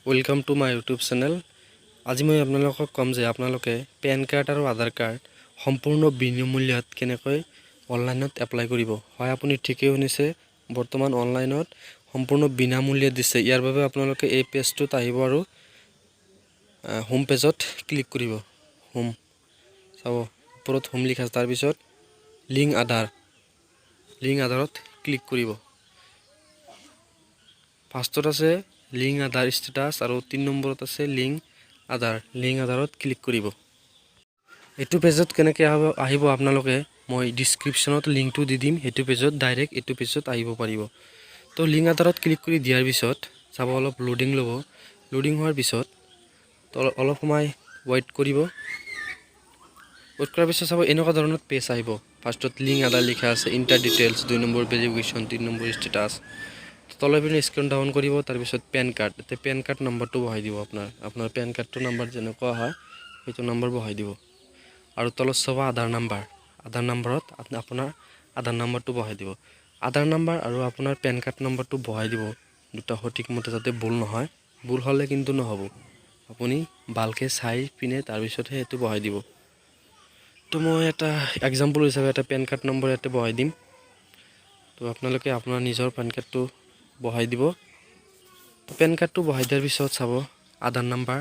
Welcome to my YouTube channel. আজি মই আপোনালোকক কম যে আপোনালোকে পেন কাৰ্ড আৰু আধাৰ কাৰ্ড সম্পূৰ্ণ বিনামূল্যত কেনেকৈ অনলাইনত এপ্লাই কৰিব। হয়, আপুনি ঠিকই শুনিছে, বৰ্তমান অনলাইনত সম্পূৰ্ণ বিনামূল্যত দিছে। ইয়াৰ বাবে আপোনালোকে এই পেজটোত আহিব আৰু হোম পেজত ক্লিক কৰিব। হোম চাব, ওপৰত হোম লিখা আছে, তাৰপিছত লিংক আধাৰত ক্লিক কৰিব। ফাৰ্ষ্টত আছে লিংক আধাৰ ষ্টেটাছ আৰু ৩ নম্বৰত আছে লিংক আধাৰত ক্লিক কৰিব। এইটো পেজত কেনেকৈ আহিব আপোনালোকে মই ডিছক্ৰিপশ্যনত লিংকটো দি দিম। সেইটো পেজত ডাইৰেক্ট এইটো পেজত আহিব পাৰিব। তো লিংক আধাৰত ক্লিক কৰি দিয়াৰ পিছত চাব, অলপ লোডিং ল'ব। লোডিং হোৱাৰ পিছত অলপ সময় ৱেইট কৰিব। ৱেইট কৰাৰ পিছত চাব, এনেকুৱা ধৰণৰ পেজ আহিব। ফাৰ্ষ্টত লিংক আধাৰ লিখা আছে, inter details, 2 number verification, 3 number status. তলৰ পিনে স্ক্ৰল ডাউন কৰিব, তাৰপিছত পেন কাৰ্ড। এতিয়া পেন কাৰ্ড নম্বৰটো বহাই দিব। আপোনাৰ পেন কাৰ্ডটোৰ নম্বৰ যেনেকুৱা হয় সেইটো নম্বৰ বহাই দিব। আৰু তলত চাব আধাৰ নম্বৰত আপোনাৰ আধাৰ নম্বৰটো বহাই দিব। আধাৰ নম্বৰ আৰু আপোনাৰ পেন কাৰ্ড নম্বৰটো বহাই দিব, দুটা সঠিকমতে, যাতে ভুল নহয়। ভুল হ'লে কিন্তু নহ'ব, আপুনি ভালকৈ চাই পিনে তাৰপিছতহে সেইটো বহাই দিব। তো মই এটা এক্সাম্পল হিচাপে এটা পেন কাৰ্ড নম্বৰ ইয়াতে বহাই দিম। তো আপোনালোকে আপোনাৰ নিজৰ পেন কাৰ্ডটো বহাই দিব। তো পেন কাৰ্ডটো বহাই দিয়াৰ পিছত চাব আধাৰ নম্বৰ।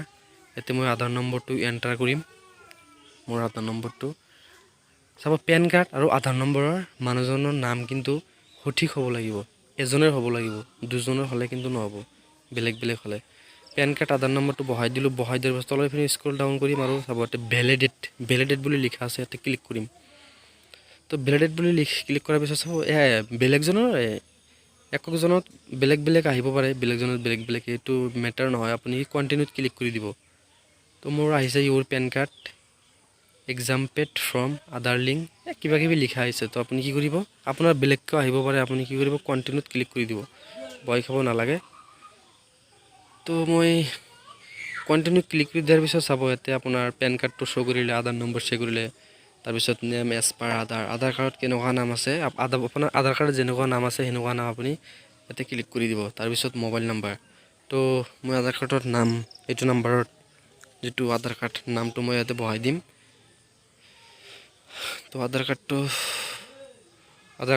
ইয়াতে মই আধাৰ নম্বৰটো এণ্টাৰ কৰিম, মোৰ আধাৰ নম্বৰটো। চাব, পেন কাৰ্ড আৰু আধাৰ নম্বৰৰ মানুহজনৰ নাম কিন্তু সঠিক হ'ব লাগিব, এজনৰ হ'ব লাগিব। দুজনৰ হ'লে কিন্তু নহ'ব, বেলেগ বেলেগ হ'লে। পেন কাৰ্ড আধাৰ নম্বৰটো বহাই দিলোঁ। বহাই দিয়াৰ পিছত তলৰ পিনে স্ক্ৰল ডাউন কৰিম আৰু চাব ইয়াতে ভেলিডেট বুলি লিখা আছে, ইয়াতে ক্লিক কৰিম। তো ভেলিডেট বুলি ক্লিক কৰাৰ পিছত চাব, বেলেগজনৰ এককজনত বেলেগ বেলেগ আহিব পাৰে, বেলেগজনত বেলেগ বেলেগ, এইটো মেটাৰ নহয়। আপুনি কণ্টিনিউত ক্লিক কৰি দিব। তো মোৰ আহিছে your PAN card exempted from Aadhaar link, কিবা কিবি লিখা আহিছে। তো আপুনি কি কৰিব, আপোনাৰ বেলেগকৈ আহিব পাৰে, আপুনি কি কৰিব, কণ্টিনিউত ক্লিক কৰি দিব, ভয় খাব নালাগে। তো মই কণ্টিনিউত ক্লিক কৰি দিয়াৰ পিছত চাব, ইয়াতে আপোনাৰ পেন কাৰ্ডটো শ্ব' কৰিলে, আধাৰ নম্বৰ শ্ব' কৰিলে, তাৰপিছত নেম এজ পাৰ আধাৰ কাৰ্ডত কেনেকুৱা নাম আছে, আপোনাৰ আধাৰ কাৰ্ডত যেনেকুৱা নাম আছে সেনেকুৱা নাম আপুনি ইয়াতে ক্লিক কৰি দিব। তাৰপিছত মোবাইল নাম্বাৰ। তো মই আধাৰ কাৰ্ডৰ নাম, এইটো নাম্বাৰত যিটো আধাৰ কাৰ্ড নামটো মই ইয়াতে বহাই দিম। তো আধাৰ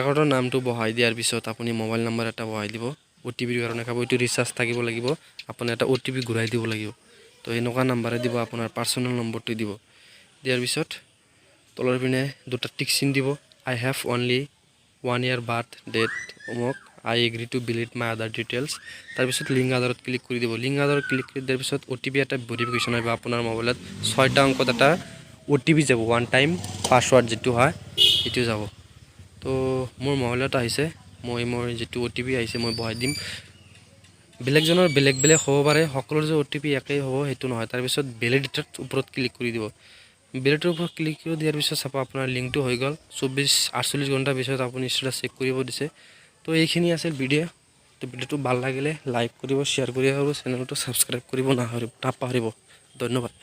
কাৰ্ডৰ নামটো বহাই দিয়াৰ পিছত আপুনি মোবাইল নাম্বাৰ এটা বহাই দিব। OTPৰ কাৰণে খাব, এইটো ৰিচাৰ্জ থাকিব লাগিব, আপুনি এটা OTP ঘূৰাই দিব লাগিব। তো এনেকুৱা নাম্বাৰে দিব, আপোনাৰ পাৰ্চনেল নম্বৰটো দিব। দিয়াৰ পিছত তলৰ পিনে দুটা টিক চিন দিব। I have only 1 year birth date অমুক, I agree to delete my Aadhaar details. তাৰপিছত লিংক আধাৰত ক্লিক কৰি দিব। লিংক আধাৰত ক্লিক কৰি দিয়াৰ পিছত OTP এটা ভেৰিফিকেশ্যন আহিব। আপোনাৰ মোবাইলত 6টা অংকত এটা OTP যাব, 1 টাইম পাছৱাৰ্ড যিটো হয় সেইটো যাব। তো মোৰ মোবাইলত আহিছে, মোৰ যিটো OTP আহিছে মই বহাই দিম। বেলেগজনৰ বেলেগ বেলেগ হ'ব পাৰে, সকলোৰে যে OTP একেই হ'ব সেইটো নহয়। তাৰপিছত ভেলিডেটৰ ওপৰত ক্লিক কৰি দিব। ভেলিডেটৰ ওপৰত ক্লিক কৰি দিয়াৰ পিছত চাব, আপোনাৰ লিংকটো হৈ গ'ল। 48 ঘণ্টাৰ পিছত আপুনি ষ্টেটাছ চেক কৰিব দিছে। তো এইখিনি আছিল ভিডিঅ'। তো ভিডিঅ'টো ভাল লাগিলে লাইক কৰিব, শ্বেয়াৰ কৰিব আৰু চেনেলটো ছাবস্ক্ৰাইব কৰিব নাপাহৰিব। ধন্যবাদ।